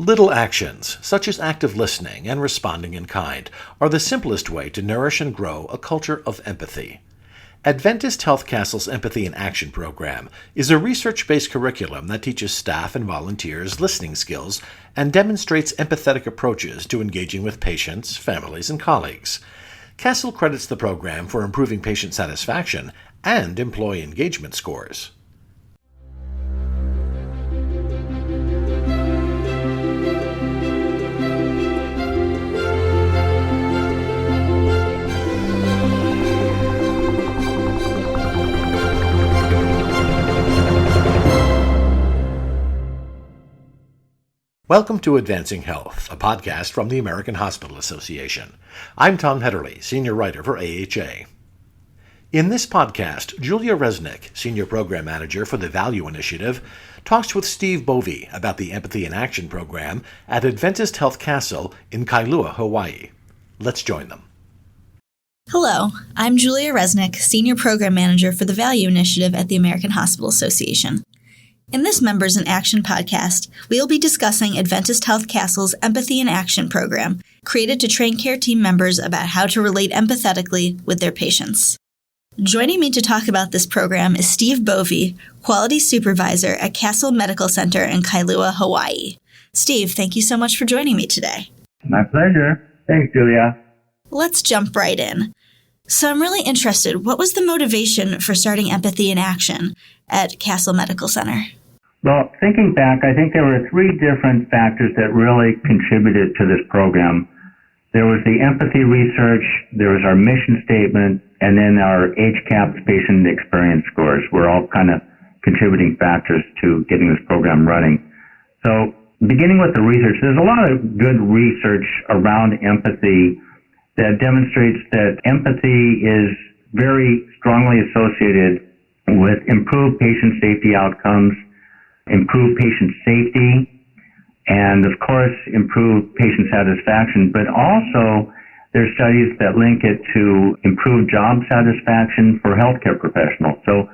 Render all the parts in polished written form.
Little actions, such as active listening and responding in kind, are the simplest way to nourish and grow a culture of empathy. Adventist Health Castle's Empathy in Action program is a research-based curriculum that teaches staff and volunteers listening skills and demonstrates empathetic approaches to engaging with patients, families, and colleagues. Castle credits the program for improving patient satisfaction and employee engagement scores. Welcome to Advancing Health, a podcast from the American Hospital Association. I'm Tom Hedderly, Senior Writer for AHA. In this podcast, Julia Resnick, Senior Program Manager for the Value Initiative, talks with Steve Bovey about the Empathy in Action program at Adventist Health Castle in Kailua, Hawaii. Let's join them. Hello, I'm Julia Resnick, Senior Program Manager for the Value Initiative at the American Hospital Association. In this Members in Action podcast, we will be discussing Adventist Health Castle's Empathy in Action program, created to train care team members about how to relate empathetically with their patients. Joining me to talk about this program is Steve Bovey, Quality Supervisor at Castle Medical Center in Kailua, Hawaii. Steve, thank you so much for joining me today. My pleasure. Thanks, Julia. Let's jump right in. So I'm really interested, what was the motivation for starting Empathy in Action at Castle Medical Center? Well, thinking back, I think there were three different factors that really contributed to this program. There was the empathy research, there was our mission statement, and then our HCAHPS patient experience scores were all kind of contributing factors to getting this program running. So beginning with the research, there's a lot of good research around empathy that demonstrates that empathy is very strongly associated with improved patient safety outcomes, improve patient safety, and of course improve patient satisfaction, but also there's studies that link it to improved job satisfaction for healthcare professionals. So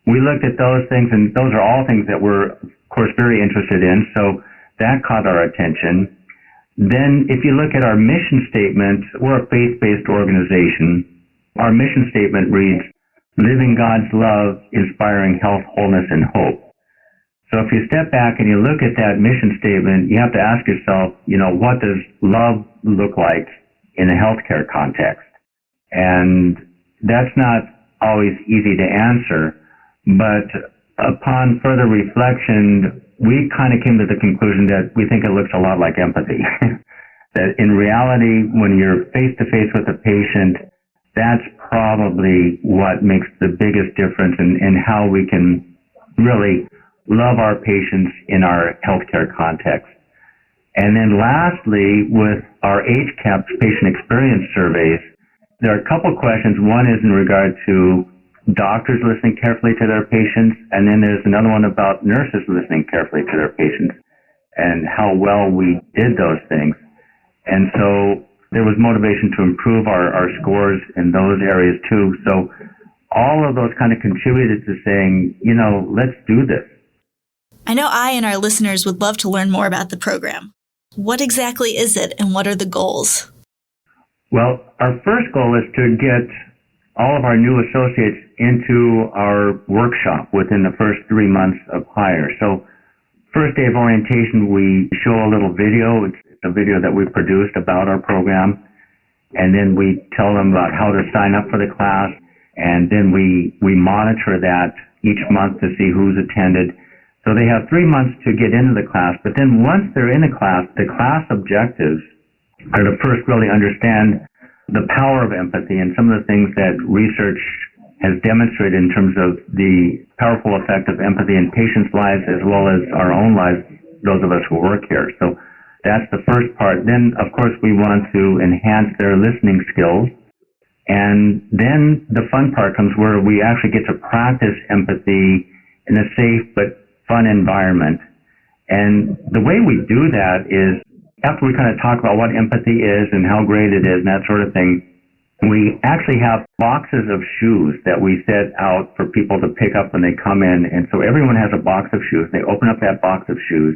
we looked at those things, and those are all things that we're of course very interested in, so that caught our attention. Then if you look at our mission statement, we're a faith-based organization. Our mission statement reads, "Living God's love, inspiring health, wholeness, and hope." So if you step back and you look at that mission statement, you have to ask yourself, what does love look like in a healthcare context? And that's not always easy to answer, but upon further reflection, we kind of came to the conclusion that we think it looks a lot like empathy. That in reality, when you're face-to-face with a patient, that's probably what makes the biggest difference in how we can really love our patients in our healthcare context. And then lastly, with our HCAHPS patient experience surveys, there are a couple questions. One is in regard to doctors listening carefully to their patients, and then there's another one about nurses listening carefully to their patients and how well we did those things. And so there was motivation to improve our scores in those areas too. So all of those kind of contributed to saying, let's do this. I know I and our listeners would love to learn more about the program. What exactly is it, and what are the goals? Well, our first goal is to get all of our new associates into our workshop within the first 3 months of hire. So first day of orientation, we show a little video. It's a video that we produced about our program. And then we tell them about how to sign up for the class. And then we monitor that each month to see who's attended. So they have 3 months to get into the class, but then once they're in the class objectives are to first really understand the power of empathy and some of the things that research has demonstrated in terms of the powerful effect of empathy in patients' lives as well as our own lives, those of us who work here. So that's the first part. Then, of course, we want to enhance their listening skills. And then the fun part comes where we actually get to practice empathy in a safe but fun environment. And the way we do that is after we kind of talk about what empathy is and how great it is and that sort of thing, we actually have boxes of shoes that we set out for people to pick up when they come in. And so everyone has a box of shoes. They open up that box of shoes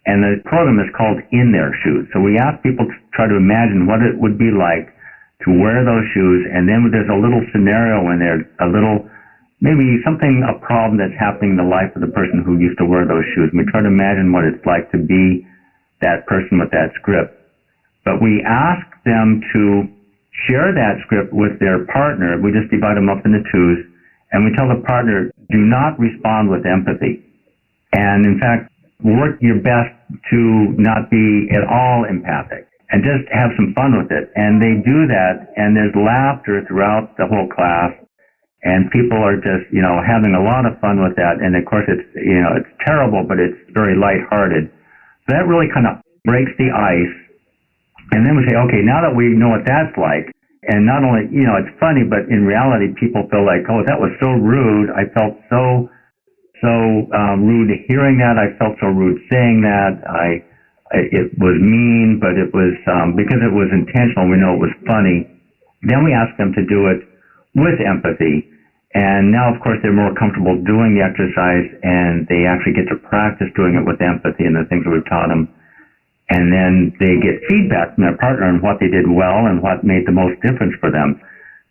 And the program is called In Their Shoes. So we ask people to try to imagine what it would be like to wear those shoes, and then there's a little scenario in there, maybe a problem that's happening in the life of the person who used to wear those shoes. And we try to imagine what it's like to be that person with that script. But we ask them to share that script with their partner. We just divide them up into twos, and we tell the partner, do not respond with empathy. And in fact, work your best to not be at all empathic and just have some fun with it. And they do that, and there's laughter throughout the whole class, and people are just, having a lot of fun with that. And of course, it's terrible, but it's very lighthearted. So that really kind of breaks the ice. And then we say, okay, now that we know what that's like, and not only, it's funny, but in reality, people feel like, oh, that was so rude. I felt so rude hearing that. I felt so rude saying that. It was mean, but it was because it was intentional. We know it was funny. Then we ask them to do it with empathy. And now, of course, they're more comfortable doing the exercise, and they actually get to practice doing it with empathy and the things that we've taught them. And then they get feedback from their partner on what they did well and what made the most difference for them.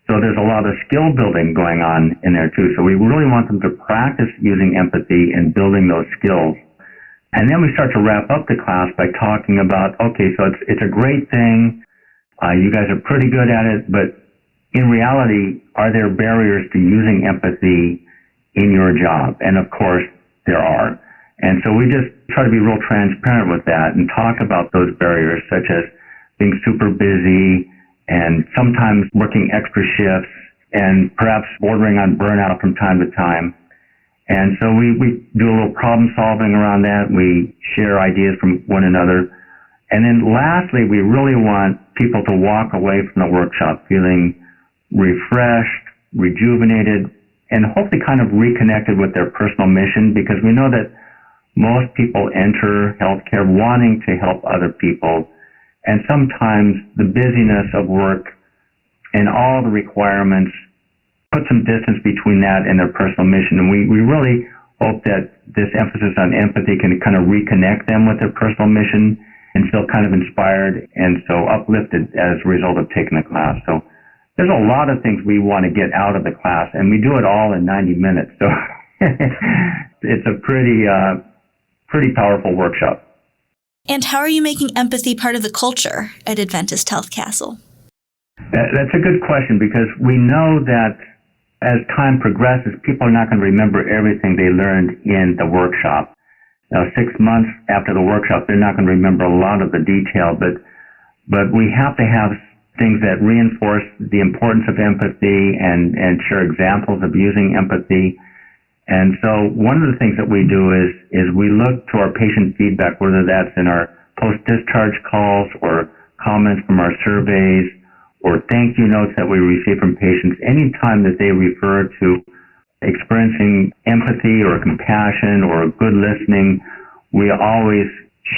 So there's a lot of skill building going on in there too. So we really want them to practice using empathy and building those skills. And then we start to wrap up the class by talking about, okay, so it's a great thing. You guys are pretty good at it, but in reality, are there barriers to using empathy in your job? And of course, there are. And so we just try to be real transparent with that and talk about those barriers, such as being super busy, and sometimes working extra shifts, and perhaps bordering on burnout from time to time. And so we do a little problem solving around that. We share ideas from one another. And then lastly, we really want people to walk away from the workshop feeling refreshed, rejuvenated, and hopefully kind of reconnected with their personal mission, because we know that most people enter healthcare wanting to help other people. And sometimes the busyness of work and all the requirements put some distance between that and their personal mission. And we really hope that this emphasis on empathy can kind of reconnect them with their personal mission and feel kind of inspired and so uplifted as a result of taking the class. So there's a lot of things we want to get out of the class, and we do it all in 90 minutes. So it's a pretty powerful workshop. And how are you making empathy part of the culture at Adventist Health Castle? That's a good question, because we know that as time progresses, people are not going to remember everything they learned in the workshop. Now, 6 months after the workshop, they're not going to remember a lot of the detail, but we have to have things that reinforce the importance of empathy and share examples of using empathy. And so one of the things that we do is we look to our patient feedback, whether that's in our post-discharge calls or comments from our surveys or thank you notes that we receive from patients. Any time that they refer to experiencing empathy or compassion or good listening, we always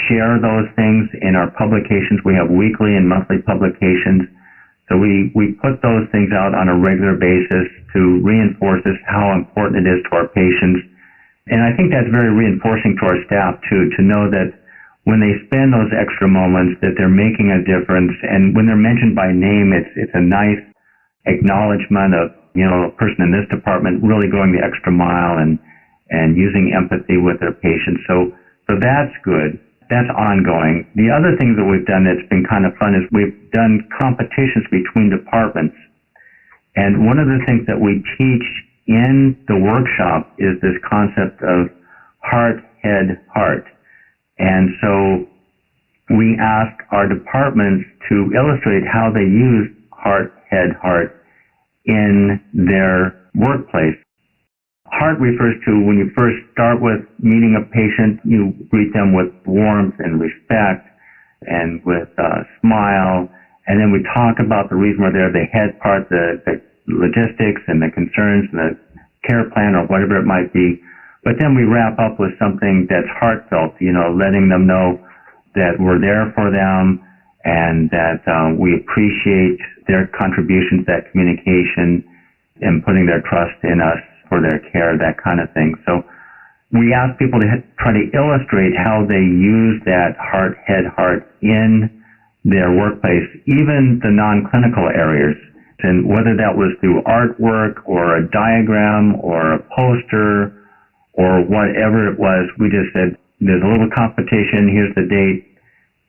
share those things in our publications. We have weekly and monthly publications. So we put those things out on a regular basis to reinforce how important it is to our patients. And I think that's very reinforcing to our staff too, to know that when they spend those extra moments that they're making a difference. And when they're mentioned by name, it's a nice acknowledgement of, a person in this department really going the extra mile and using empathy with their patients. So that's good. That's ongoing. The other thing that we've done that's been kind of fun is we've done competitions between departments. And one of the things that we teach in the workshop is this concept of heart, head, heart. And so we ask our departments to illustrate how they use heart, head, heart in their workplace. Heart refers to when you first start with meeting a patient, you greet them with warmth and respect and with a smile. And then we talk about the reason we're there, the head part, the logistics and the concerns and the care plan or whatever it might be. But then we wrap up with something that's heartfelt, letting them know that we're there for them and that we appreciate their contributions, that communication, and putting their trust in us for their care, that kind of thing. So we asked people to try to illustrate how they use that heart, head, heart in their workplace, even the non-clinical areas. And whether that was through artwork or a diagram or a poster or whatever it was, we just said, there's a little competition, here's the date.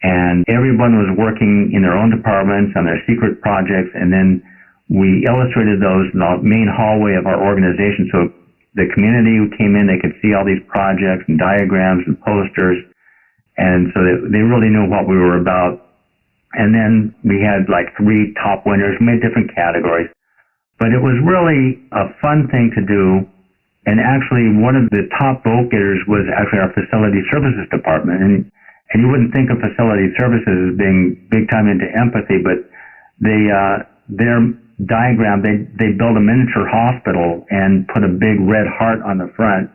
And everyone was working in their own departments on their secret projects, and then we illustrated those in the main hallway of our organization. So the community who came in, they could see all these projects and diagrams and posters, and so they really knew what we were about. And then we had like 3 top winners, made different categories. But it was really a fun thing to do. And actually, one of the top vote getters was actually our facility services department. And you wouldn't think of facility services as being big time into empathy, but their diagram, they built a miniature hospital and put a big red heart on the front,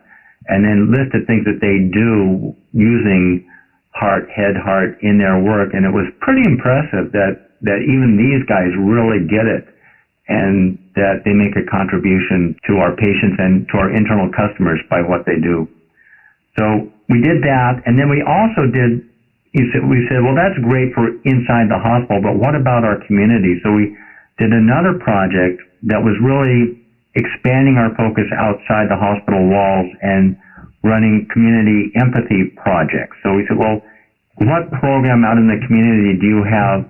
and then listed things that they do using heart, head, heart in their work. And it was pretty impressive that even these guys really get it, and that they make a contribution to our patients and to our internal customers by what they do. So we did that, and then we also we said, well, that's great for inside the hospital, but what about our community? So we did another project that was really expanding our focus outside the hospital walls and running community empathy projects. So we said, well, what program out in the community do you have,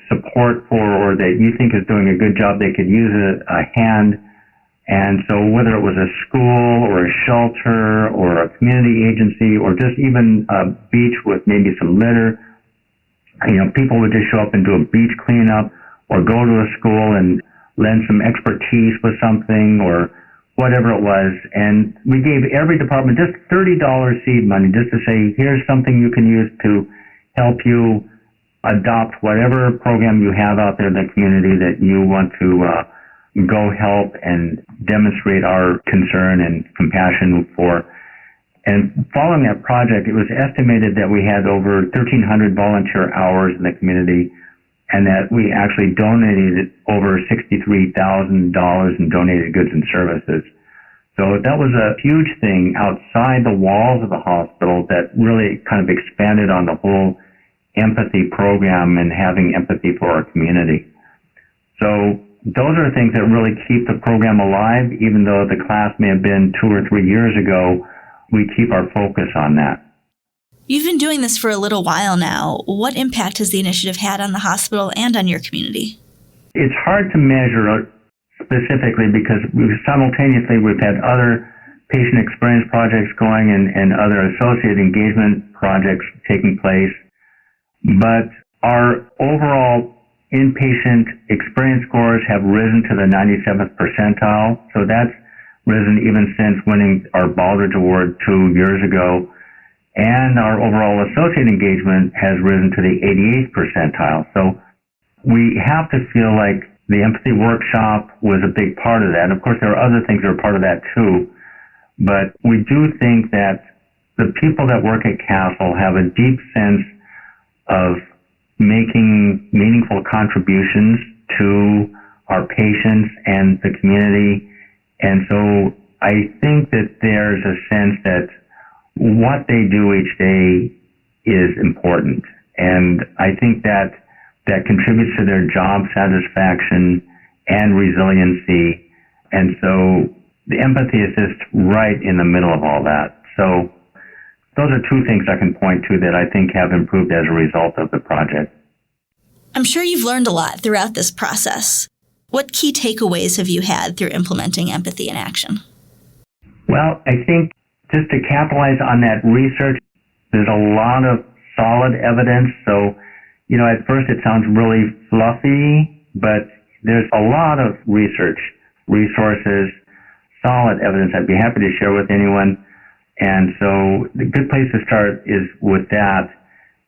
support for, or that you think is doing a good job, they could use a hand? And so whether it was a school or a shelter or a community agency or just even a beach with maybe some litter, people would just show up and do a beach cleanup, or go to a school and lend some expertise with something or whatever it was. And we gave every department just $30 seed money just to say, here's something you can use to help you adopt whatever program you have out there in the community that you want to go help and demonstrate our concern and compassion for. And following that project, it was estimated that we had over 1,300 volunteer hours in the community, and that we actually donated over $63,000 in donated goods and services. So that was a huge thing outside the walls of the hospital that really kind of expanded on the whole empathy program and having empathy for our community. So those are things that really keep the program alive. Even though the class may have been 2 or 3 years ago, we keep our focus on that. You've been doing this for a little while now. What impact has the initiative had on the hospital and on your community? It's hard to measure specifically because we've had other patient experience projects going and other associated engagement projects taking place. But our overall inpatient experience scores have risen to the 97th percentile. So that's risen even since winning our Baldrige Award 2 years ago. And our overall associate engagement has risen to the 88th percentile. So we have to feel like the empathy workshop was a big part of that. And of course, there are other things that are part of that too. But we do think that the people that work at Castle have a deep sense of making meaningful contributions to our patients and the community. And so I think that there's a sense that what they do each day is important. And I think that contributes to their job satisfaction and resiliency. And so the empathy is just right in the middle of all that. So those are 2 things I can point to that I think have improved as a result of the project. I'm sure you've learned a lot throughout this process. What key takeaways have you had through implementing empathy in action? Well, I think just to capitalize on that research, there's a lot of solid evidence. So, at first it sounds really fluffy, but there's a lot of research, resources, solid evidence I'd be happy to share with anyone. And so the good place to start is with that.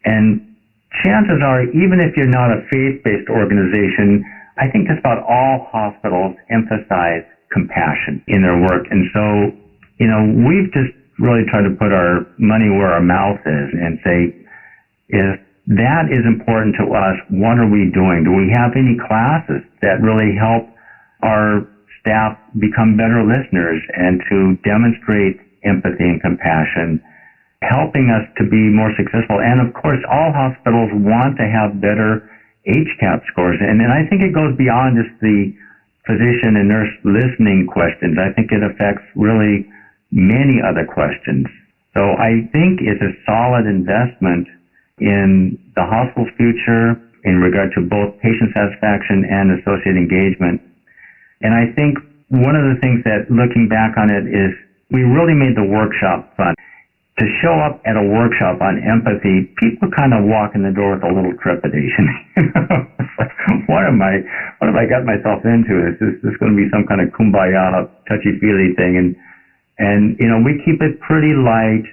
And chances are, even if you're not a faith-based organization, I think just about all hospitals emphasize compassion in their work. And so, we've just really tried to put our money where our mouth is and say, if that is important to us, what are we doing? Do we have any classes that really help our staff become better listeners and to demonstrate empathy and compassion, helping us to be more successful. And of course, all hospitals want to have better HCAHPS scores. And I think it goes beyond just the physician and nurse listening questions. I think it affects really many other questions. So I think it's a solid investment in the hospital's future in regard to both patient satisfaction and associate engagement. And I think one of the things that, looking back on it, is we really made the workshop fun. To show up at a workshop on empathy, people kind of walk in the door with a little trepidation. What have I got myself into? Is this going to be some kind of kumbaya, touchy-feely thing? And we keep it pretty light.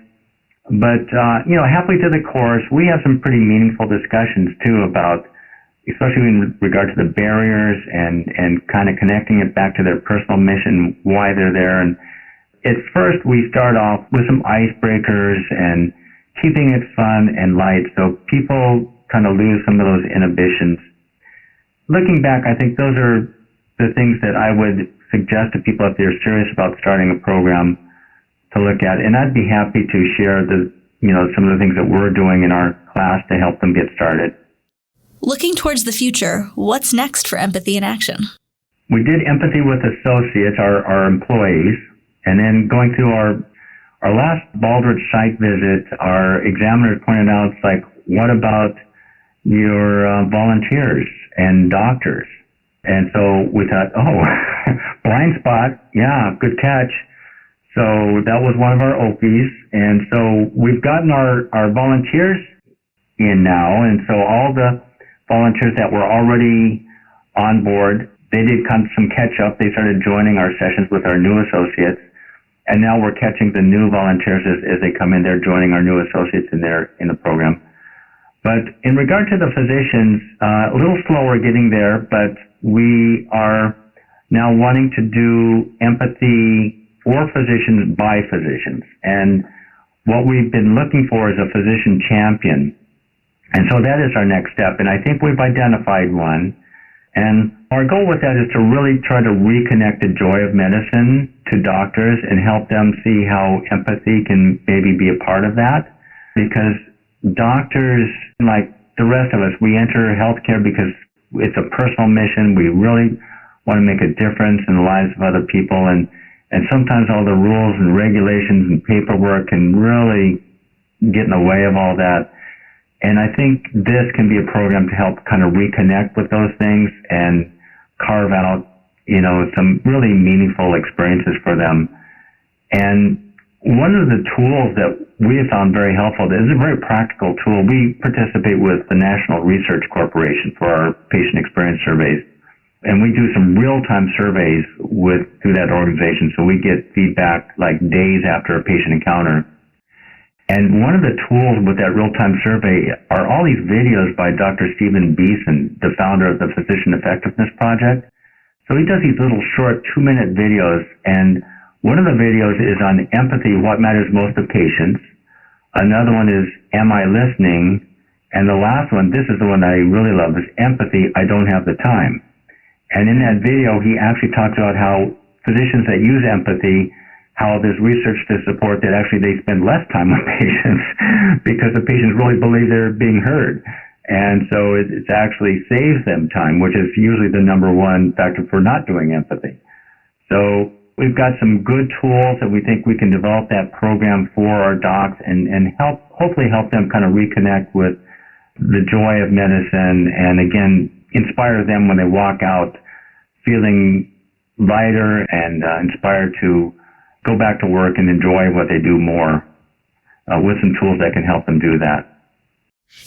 But, halfway through the course, we have some pretty meaningful discussions, too, about, especially in regard to the barriers and kind of connecting it back to their personal mission, why they're there. And at first, we start off with some icebreakers and keeping it fun and light so people kind of lose some of those inhibitions. Looking back, I think those are the things that I would suggest to people if they're serious about starting a program to look at. And I'd be happy to share some of the things that we're doing in our class to help them get started. Looking towards the future, what's next for Empathy in Action? We did empathy with associates, our employees. And then going through our last Baldrige site visit, our examiners pointed out, it's like, what about your volunteers and doctors? And so we thought, blind spot, yeah, good catch. So that was one of our OPs. And so we've gotten our volunteers in now. And so all the volunteers that were already on board, they did some catch up. They started joining our sessions with our new associates. And now we're catching the new volunteers as they come in. They're joining our new associates in the program. But in regard to the physicians, a little slower getting there, but we are now wanting to do empathy for physicians by physicians. And what we've been looking for is a physician champion. And so that is our next step. And I think we've identified one. And our goal with that is to really try to reconnect the joy of medicine to doctors and help them see how empathy can maybe be a part of that. Because doctors, like the rest of us, we enter healthcare because it's a personal mission. We really want to make a difference in the lives of other people. And sometimes all the rules and regulations and paperwork can really get in the way of all that. And I think this can be a program to help kind of reconnect with those things and carve out, some really meaningful experiences for them. And one of the tools that we have found very helpful, this is a very practical tool. We participate with the National Research Corporation for our patient experience surveys. And we do some real-time surveys through that organization. So we get feedback like days after a patient encounter. And one of the tools with that real-time survey are all these videos by Dr. Steve Bovey, the founder of the Physician Effectiveness Project. So he does these little short 2-minute videos, and one of the videos is on empathy, what matters most to patients. Another one is, am I listening? And the last one, this is the one I really love, is empathy, I don't have the time. And in that video, he actually talks about how physicians that use empathy, how there's research to support that actually they spend less time with patients because the patients really believe they're being heard. And so it actually saves them time, which is usually the number one factor for not doing empathy. So we've got some good tools that we think we can develop that program for our docs and hopefully help them kind of reconnect with the joy of medicine and, again, inspire them when they walk out feeling lighter and inspired to go back to work and enjoy what they do more with some tools that can help them do that.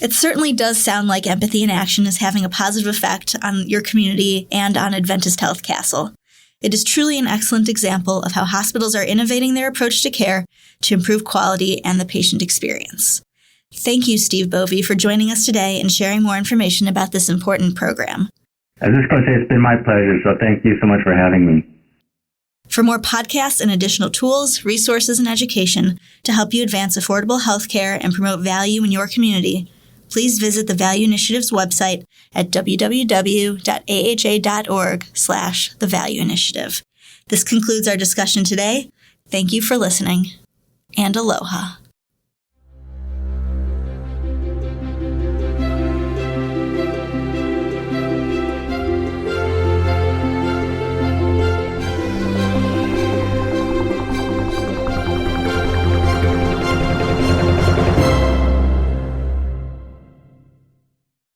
It certainly does sound like Empathy in Action is having a positive effect on your community and on Adventist Health Castle. It is truly an excellent example of how hospitals are innovating their approach to care to improve quality and the patient experience. Thank you, Steve Bovey, for joining us today and sharing more information about this important program. I was just going to say it's been my pleasure, so thank you so much for having me. For more podcasts and additional tools, resources, and education to help you advance affordable healthcare and promote value in your community, please visit the Value Initiative's website at www.aha.org/thevalueinitiative. This concludes our discussion today. Thank you for listening. and aloha.